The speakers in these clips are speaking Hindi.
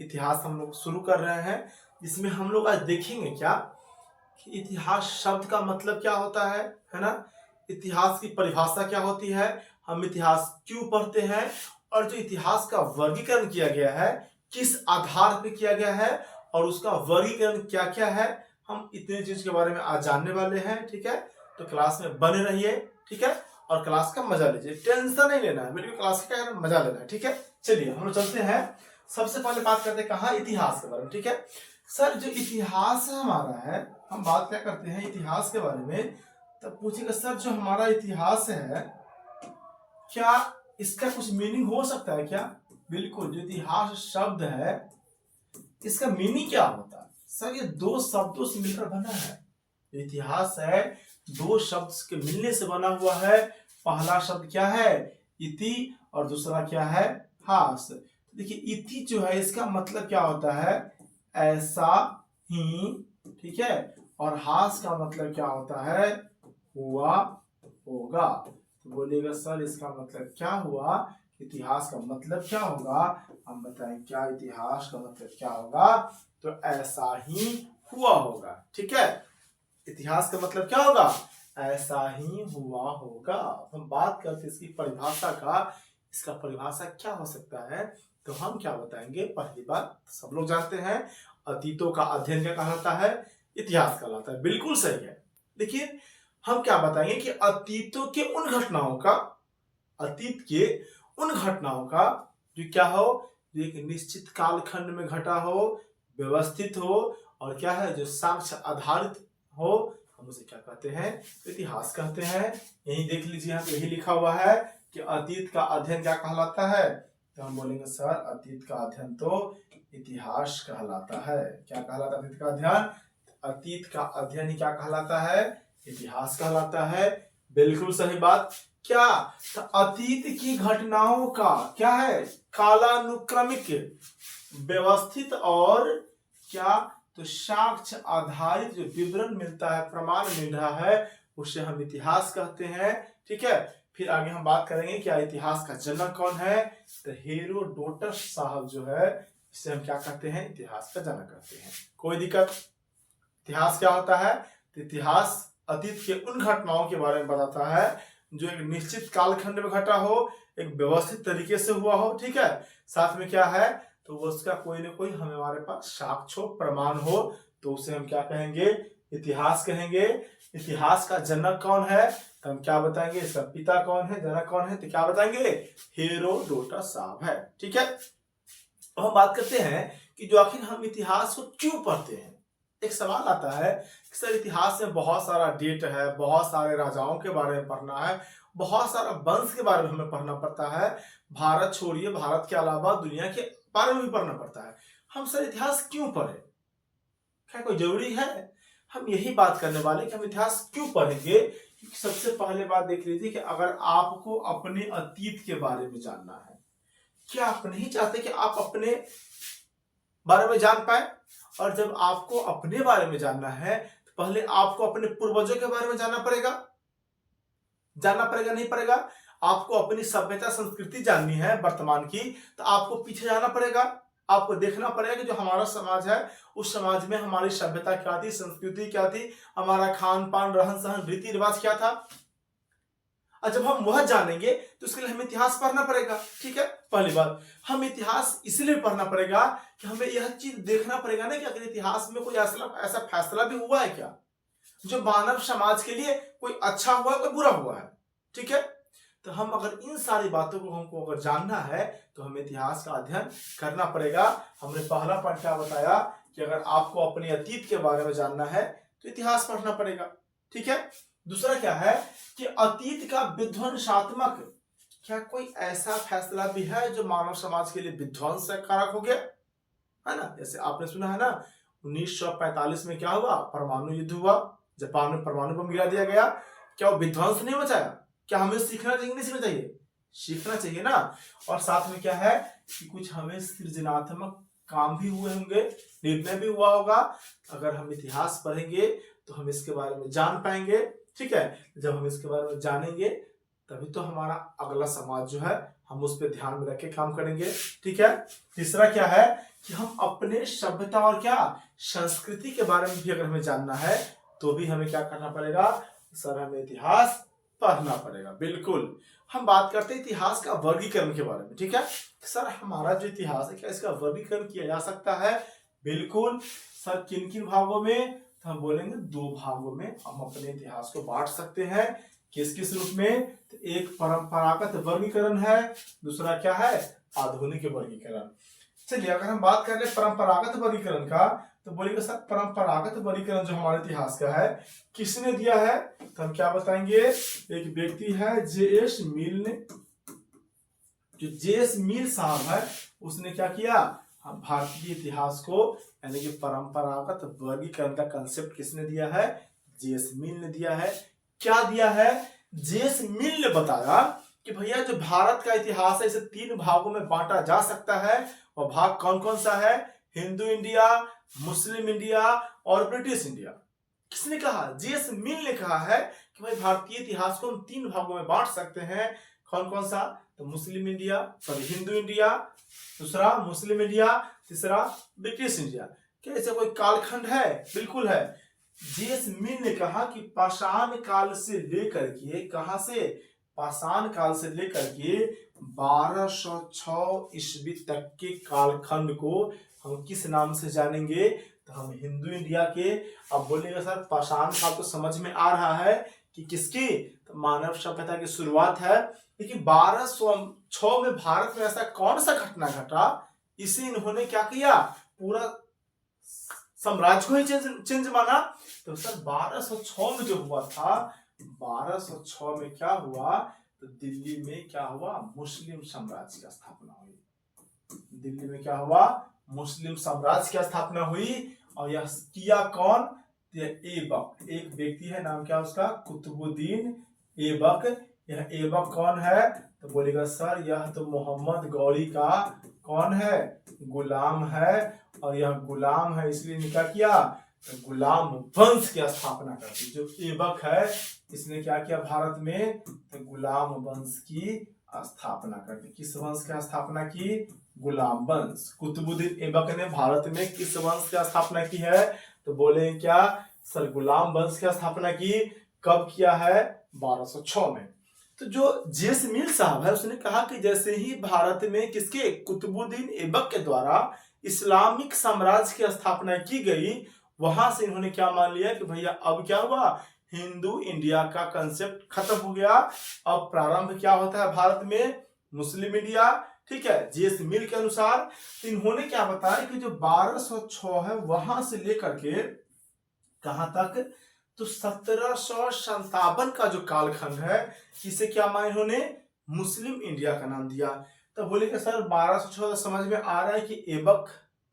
इतिहास हम लोग शुरू कर रहे हैं, जिसमें हम लोग आज देखेंगे क्या कि इतिहास शब्द का मतलब क्या होता है ना। इतिहास की परिभाषा क्या होती है, हम इतिहास क्यों पढ़ते हैं, और जो इतिहास का वर्गीकरण किया गया है किस आधार पे किया गया है, और उसका वर्गीकरण क्या क्या है, हम इतनी चीज के बारे में आज जानने वाले हैं। ठीक है, तो क्लास में बने रहिए। ठीक है, और क्लास का मजा लीजिए, टेंशन नहीं लेना है, बिल्कुल क्लास का मजा लेना है। ठीक है, चलिए हम लोग चलते हैं। सबसे पहले बात करते हैं कहाँ, इतिहास के बारे में। ठीक है सर, जो इतिहास हमारा है, हम बात क्या करते हैं इतिहास के बारे में, तब पूछेगा सर जो हमारा इतिहास है क्या इसका कुछ मीनिंग हो सकता है क्या। बिल्कुल, जो इतिहास शब्द है इसका मीनिंग क्या होता है सर, ये दो शब्दों से मिलकर बना है। इतिहास है दो शब्द के मिलने से बना हुआ है। पहला शब्द क्या है, इति, और दूसरा क्या है, हास। देखिए इति जो है इसका मतलब क्या होता है, ऐसा ही। ठीक है, और हास का मतलब क्या होता है, हुआ, होगा। तो बोलिएगा सर इसका मतलब क्या हुआ, इतिहास का मतलब क्या होगा, हम बताएं क्या इतिहास का मतलब क्या होगा, तो ऐसा ही हुआ होगा। ठीक है, इतिहास का मतलब क्या होगा, ऐसा ही हुआ होगा। हम बात करते हैं इसकी परिभाषा का, इसका परिभाषा क्या हो सकता है, तो हम क्या बताएंगे। पहली बात सब लोग जानते हैं, अतीतों का अध्ययन क्या कहलाता है, इतिहास कहलाता है। बिल्कुल सही है। देखिए हम क्या बताएंगे कि अतीतों के उन घटनाओं का, अतीत के उन घटनाओं का जो क्या हो, जो एक निश्चित कालखंड में घटा हो, व्यवस्थित हो, और क्या है जो साक्ष्य आधारित हो, हम उसे क्या कहते हैं, इतिहास कहते हैं। यही देख लीजिए, यहाँ पे यही लिखा हुआ है कि अतीत का अध्ययन क्या कहलाता है, तो हम बोलेंगे सर अतीत का अध्ययन तो इतिहास कहलाता है। क्या कहलाता है अतीत का अध्ययन, अतीत का अध्ययन ही क्या कहलाता है, इतिहास कहलाता है। बिल्कुल सही बात। क्या, तो अतीत की घटनाओं का क्या है, कालानुक्रमिक, व्यवस्थित और क्या, तो साक्ष्य आधारित जो विवरण मिलता है, प्रमाण मिल रहा है, उसे हम इतिहास कहते हैं। ठीक है, फिर आगे हम बात करेंगे क्या इतिहास का जनक कौन है, तो हेरोडोटस साहब जो है, इसे हम क्या कहते हैं, इतिहास का जनक कहते हैं। कोई दिक्कत। इतिहास क्या होता है, तो इतिहास अतीत के उन घटनाओं के बारे में बताता है जो एक निश्चित कालखंड में घटा हो, एक व्यवस्थित तरीके से हुआ हो। ठीक है, साथ में क्या है, तो उसका कोई ना कोई हमारे पास साक्ष्य प्रमाण हो, तो उसे हम क्या कहेंगे, इतिहास कहेंगे। इतिहास का जनक कौन है, तो हम क्या बताएंगे, इसका पिता कौन है, जनक कौन है, तो क्या बताएंगे, हेरोडोटस साहब है। ठीक है, अब हम बात करते हैं कि जो आखिर हम इतिहास को क्यों पढ़ते हैं। एक सवाल आता है कि सर इतिहास में बहुत सारा डेट है, बहुत सारे राजाओं के बारे में पढ़ना है, बहुत सारा वंश के बारे में हमें पढ़ना पड़ता है, भारत छोड़िए, भारत के अलावा दुनिया के बारे में भी पढ़ना पड़ता है, हम सर इतिहास क्यों पढ़े, क्या कोई जरूरी है। हम यही बात करने वाले कि हम इतिहास क्यों पढ़ेंगे। क्योंकि सबसे पहले बात देख लीजिए कि अगर आपको अपने अतीत के बारे में जानना है, क्या आप नहीं चाहते कि आप अपने बारे में जान पाए, और जब आपको अपने बारे में जानना है तो पहले आपको अपने पूर्वजों के बारे में जानना पड़ेगा, नहीं पड़ेगा। आपको अपनी सभ्यता संस्कृति जाननी है वर्तमान की, तो आपको पीछे जाना पड़ेगा, आपको देखना पड़ेगा कि जो हमारा समाज है उस समाज में हमारी सभ्यता क्या थी, संस्कृति क्या थी, हमारा खान पान, रहन सहन, रीति रिवाज क्या था। और जब हम वह जानेंगे तो उसके लिए हमें इतिहास पढ़ना पड़ेगा। ठीक है, पहली बात हम इतिहास इसलिए पढ़ना पड़ेगा कि हमें यह चीज देखना पड़ेगा ना कि अगर इतिहास में कोई ऐसा फैसला भी हुआ है क्या जो मानव समाज के लिए कोई अच्छा हुआ है, कोई बुरा हुआ है। ठीक है, तो हम अगर इन सारी बातों को हमको अगर जानना है तो हमें इतिहास का अध्ययन करना पड़ेगा। हमने पहला पॉइंट क्या बताया कि अगर आपको अपने अतीत के बारे में जानना है तो इतिहास पढ़ना पड़ेगा। ठीक है, दूसरा क्या है कि अतीत का विध्वंसात्मक, क्या कोई ऐसा फैसला भी है जो मानव समाज के लिए विध्वंस कारक हो गया है ना। जैसे आपने सुना है ना 1945 में क्या हुआ, परमाणु युद्ध हुआ, जापान में परमाणु बम गिरा दिया गया, क्या वो विध्वंस नहीं मचाया, क्या हमें सीखना चाहिए, नहीं सीखना चाहिए, सीखना चाहिए ना। और साथ में क्या है कि कुछ हमें सृजनात्मक काम भी हुए होंगे, निर्णय भी हुआ होगा। अगर हम इतिहास पढ़ेंगे तो हम इसके बारे में जान पाएंगे। ठीक है, जब हम इसके बारे में जानेंगे तभी तो हमारा अगला समाज जो है हम उस पर ध्यान में रख के काम करेंगे। ठीक है। तीसरा क्या है कि हम अपने सभ्यता और क्या संस्कृति के बारे में भी अगर हमें जानना है तो भी हमें क्या करना पड़ेगा सर, हमें इतिहास पढ़ना पड़ेगा। बिल्कुल। हम बात करते हैं इतिहास का वर्गीकरण के बारे में। ठीक है सर, हमारा जो इतिहास है क्या इसका वर्गीकरण किया जा सकता है? बिल्कुल सर। किन किन भागों में? तो हम बोलेंगे 2 भागों में हम अपने इतिहास को बांट सकते हैं। किस किस रूप में? तो एक परंपरागत वर्गीकरण है, दूसरा क्या है आधुनिक वर्गीकरण। चलिए अगर हम बात कर रहे परंपरागत वर्गीकरण का तो बोलेंगे सर परंपरागत वर्गीकरण जो हमारे इतिहास का है किसने दिया है? तो हम क्या बताएंगे, एक व्यक्ति है जे.एस. मिल ने। जो जे.एस. मिल साहब है उसने क्या किया, भारतीय इतिहास को यानी कि परंपरागत वर्गीकरण का कंसेप्ट किसने दिया है? जे.एस. मिल ने दिया है। क्या दिया है? जे.एस. मिल ने बताया कि भैया जो भारत का इतिहास है इसे 3 भागों में बांटा जा सकता है। और भाग कौन कौन सा है? हिंदू इंडिया, मुस्लिम इंडिया और ब्रिटिश इंडिया। किसने कहा? जे.एस. मिल ने कहा है कि भाई भारतीय इतिहास को हम 3 भागों में बांट सकते हैं। कौन कौन सा? तो मुस्लिम इंडिया, सॉरी हिंदू इंडिया, दूसरा मुस्लिम इंडिया, तीसरा ब्रिटिश इंडिया। क्या ऐसा कोई कालखंड है? बिल्कुल है। जे.एस. मिल ने कहा कि पाषाण काल से लेकर के, कहां से? पाषाण काल से लेकर के 1206 ईस्वी तक के कालखंड को हम किस नाम से जानेंगे? तो हम हिंदू इंडिया के। अब बोलेगा सर पाषाण काल तो समझ में आ रहा है कि किसकी? तो मानव सभ्यता की शुरुआत है। लेकिन 1206 में भारत में ऐसा कौन सा घटना घटा इसे इन्होंने क्या किया, पूरा साम्राज्य को ही चेंज माना। तो सर 1206 में जो हुआ था, 1206 में क्या हुआ, तो दिल्ली में क्या हुआ, मुस्लिम साम्राज्य की स्थापना हुई। दिल्ली में क्या हुआ, मुस्लिम साम्राज्य की स्थापना हुई। और यह किया कौन? ऐबक, एक व्यक्ति है, नाम क्या उसका? कुतुबुद्दीन ऐबक। यह ऐबक कौन है? तो बोलेगा सर यह तो मोहम्मद गौरी का कौन है? गुलाम है। और यह गुलाम है इसलिए क्या किया, तो गुलाम वंश की स्थापना कर दी। जो ऐबक है इसने क्या किया भारत में, तो गुलाम वंश की स्थापना कर दी। किस वंश की स्थापना की? गुलाम वंश। कुतुबुद्दीन ऐबक ने भारत में किस वंश की स्थापना की है? तो बोले क्या सर, गुलाम वंश की स्थापना की। कब किया है? 1206 में। तो जो जे.एस. मिल साहब है उसने कहा कि जैसे ही भारत में किसके, कुतुबुद्दीन ऐबक के द्वारा इस्लामिक साम्राज्य की स्थापना की गई, वहां से इन्होंने क्या मान लिया कि भैया अब क्या हुआ, हिंदू इंडिया का कंसेप्ट खत्म हो गया। अब प्रारंभ क्या होता है भारत में? मुस्लिम इंडिया। ठीक है। जे.एस. मिल के अनुसार तो इन्होंने क्या बताया कि जो 1206 है वहां से लेकर के कहां तक, तो 1757 का जो कालखंड है इसे क्या माना इन्होंने? मुस्लिम इंडिया का नाम दिया। तो बोले कि सर 1206 समझ में आ रहा है कि ऐबक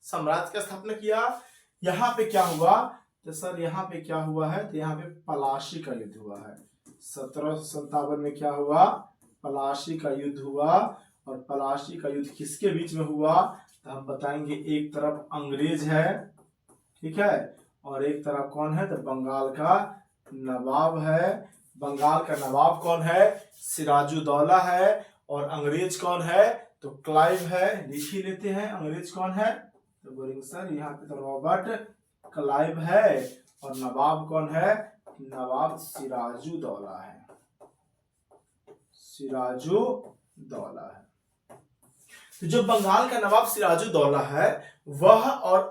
साम्राज्य का स्थापना किया। यहाँ पे क्या हुआ, तो सर यहाँ पे क्या हुआ है, तो यहाँ पे पलाशी का युद्ध हुआ है। 1757 में क्या हुआ? पलाशी का युद्ध हुआ। और पलाशी का युद्ध किसके बीच में हुआ? तो हम बताएंगे, एक तरफ अंग्रेज है, ठीक है, और एक तरफ कौन है, तो बंगाल का नवाब है। बंगाल का नवाब कौन है? सिराजुद्दौला है। और अंग्रेज कौन है? तो क्लाइव है। लिख ही लेते हैं अंग्रेज कौन है, तो बोलेंगे सर यहाँ पे तो रॉबर्ट क्लाइव है। और नवाब कौन है? नवाब सिराजुद्दौला है। सिराजुद्दौला है। तो जो बंगाल का नवाब सिराजुद्दौला है वह और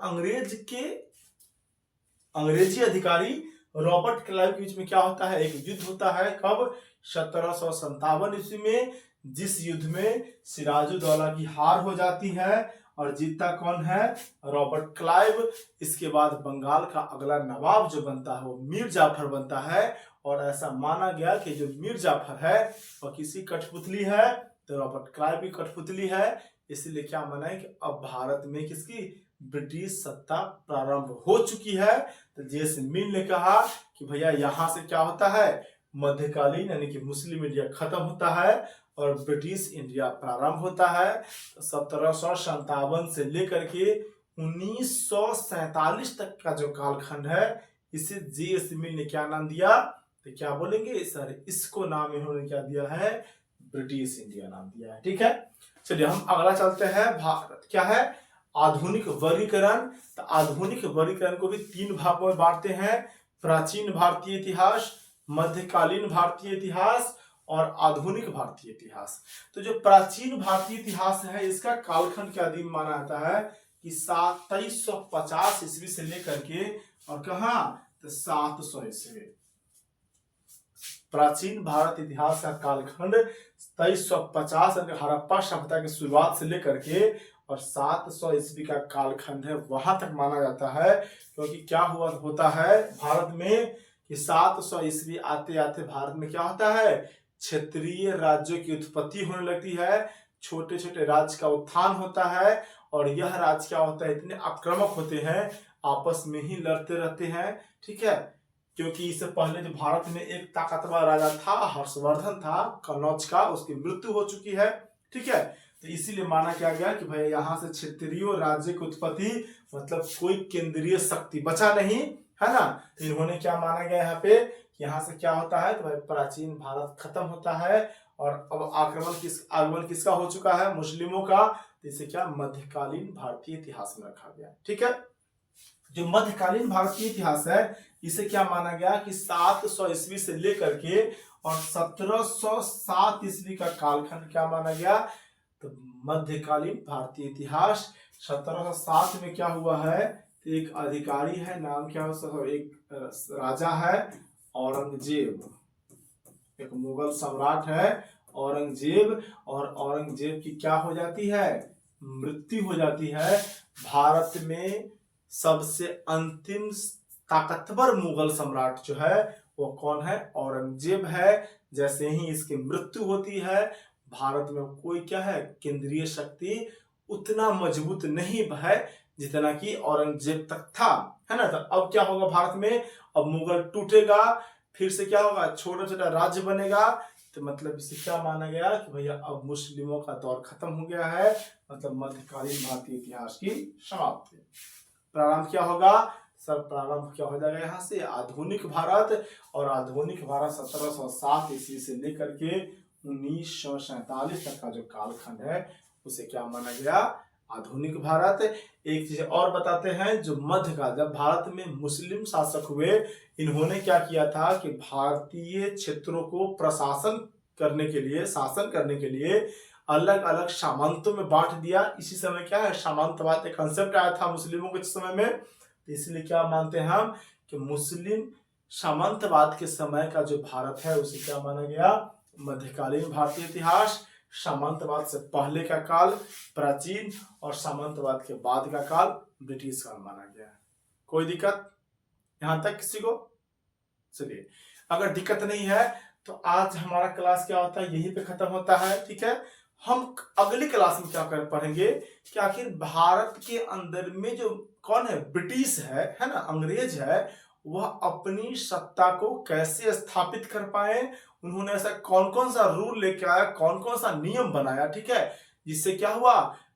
अंग्रेजी अधिकारी रॉबर्ट क्लाइव के बीच में क्या होता है, एक युद्ध होता है। कब? 1757 ईस्वी में, जिस युद्ध में सिराजुद्दौला की हार हो जाती है और जीतता कौन है? Robert Clive. इसके बाद बंगाल का अगला नवाब जो बनता है वो मीर जाफर बनता है। और ऐसा माना गया कि जो मीर जाफर है वह किसी कठपुतली है, तो रॉबर्ट क्लाइव की कठपुतली है। इसलिए क्या माना है कि अब भारत में किसकी, ब्रिटिश सत्ता प्रारंभ हो चुकी है। तो जे.एस. मिल ने कहा कि भैया यहां से क्या होता है, मध्यकालीन यानी कि मुस्लिम इंडिया खत्म होता है और ब्रिटिश इंडिया प्रारंभ होता है। तो 1757 से लेकर के 1947 तक का जो कालखंड है इसे जे.एस. मिल ने क्या नाम दिया, तो क्या बोलेंगे सर, इसको नाम इन्होंने क्या दिया है, ब्रिटिश इंडिया नाम दिया है। ठीक है, चलिए हम अगला चलते हैं। भारत क्या है, आधुनिक वर्गीकरण। तो आधुनिक वर्गीकरण को भी 3 भागों में बांटते हैं, प्राचीन भारतीय इतिहास, मध्यकालीन भारतीय इतिहास और आधुनिक भारतीय इतिहास। तो जो प्राचीन भारतीय इतिहास है इसका कालखंड क्या दिन माना जाता है कि 2350 ईस्वी से लेकर के और कहा तो 700 ईस्वी। प्राचीन भारत इतिहास का कालखंड 2350 हड़प्पा सभ्यता की शुरुआत से लेकर के और 700 ईस्वी का कालखंड है, वहां तक माना जाता है। क्योंकि क्या हुआ होता है भारत में कि 700 ईस्वी आते आते भारत में क्या होता है, क्षेत्रीय राज्यों की उत्पत्ति होने लगती है, छोटे छोटे राज्य का उत्थान होता है और यह राज्य क्या होता है, इतने आक्रामक होते हैं, आपस में ही लड़ते रहते हैं। ठीक है, क्योंकि इससे पहले जो भारत में एक ताकतवर राजा था, हर्षवर्धन था कनौज का, उसकी मृत्यु हो चुकी है। ठीक है, तो इसीलिए माना क्या गया कि भाई यहाँ से क्षेत्रीय राज्य की उत्पत्ति, मतलब कोई केंद्रीय शक्ति बचा नहीं है ना। तो इन्होंने क्या माना गया यहाँ पे, यहाँ से क्या होता है तो भाई प्राचीन भारत खत्म होता है और अब आगमन किसका हो चुका है, मुस्लिमों का। तो इसे क्या मध्यकालीन भारतीय इतिहास में रखा गया। ठीक है, जो मध्यकालीन भारतीय इतिहास है इसे क्या माना गया कि 700 ईस्वी से लेकर के और 1707 ईस्वी का कालखंड क्या माना गया, तो मध्यकालीन भारतीय इतिहास। 1707 में क्या हुआ है, तो एक अधिकारी है, नाम क्या हो, एक राजा है औरंगजेब, एक मुगल सम्राट है औरंगजेब, और औरंगजेब की क्या हो जाती है, मृत्यु हो जाती है। भारत में सबसे अंतिम ताकतवर मुगल सम्राट जो है वो कौन है, औरंगजेब है। जैसे ही इसकी मृत्यु होती है भारत में कोई क्या है, केंद्रीय शक्ति उतना मजबूत नहीं है जितना कि औरंगजेब तक था, है ना। तो अब क्या होगा भारत में, अब मुगल टूटेगा, फिर से क्या होगा, छोटा छोटा राज्य बनेगा। तो मतलब इसे क्या माना गया कि भैया अब मुस्लिमों का दौर खत्म हो गया है, मतलब मध्यकालीन भारतीय इतिहास की समाप्ति। प्रारंभ क्या होगा, सब प्रारंभ क्या हो जाएगा यहाँ से, आधुनिक भारत। और आधुनिक भारत 1707 ईस्वी से लेकर के 1947 तक का जो कालखंड है उसे क्या माना गया, आधुनिक भारत। एक चीज और बताते हैं, जो मध्य का, जब भारत में मुस्लिम शासक हुए, इन्होंने क्या किया था कि भारतीय क्षेत्रों को प्रशासन करने के लिए, शासन करने के लिए अलग अलग सामंतों में बांट दिया। इसी समय क्या है, सामंतवाद एक कंसेप्ट आया था मुस्लिमों के समय में। इसलिए क्या मानते हैं हम कि मुस्लिम सामंतवाद के समय का जो भारत है उसे क्या माना गया, मध्यकालीन भारतीय इतिहास। सामंतवाद से पहले का काल प्राचीन और सामंतवाद के बाद का काल ब्रिटिश काल माना गया है। कोई दिक्कत यहां तक किसी को? चलिए, अगर दिक्कत नहीं है तो आज हमारा क्लास क्या होता है, यहीं पे खत्म होता है। ठीक है, हम अगली क्लास में क्या पढ़ेंगे कि आखिर भारत के अंदर में जो कौन है, ब्रिटिश है ना, अंग्रेज है, वह अपनी सत्ता को कैसे स्थापित कर पाए, उन्होंने ऐसा कौन कौन सा रूल लेके आया, कौन कौन सा नियम बनाया। ठीक है, जिससे क्या हुआ,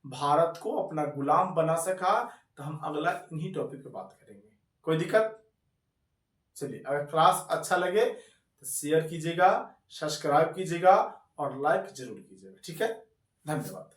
भारत को अपना गुलाम बना सका। तो हम अगला इन्हीं टॉपिक पे बात करेंगे। कोई दिक्कत? चलिए, अगर क्लास अच्छा लगे तो शेयर कीजिएगा, सब्सक्राइब कीजिएगा और लाइक जरूर कीजिएगा। ठीक है, धन्यवाद।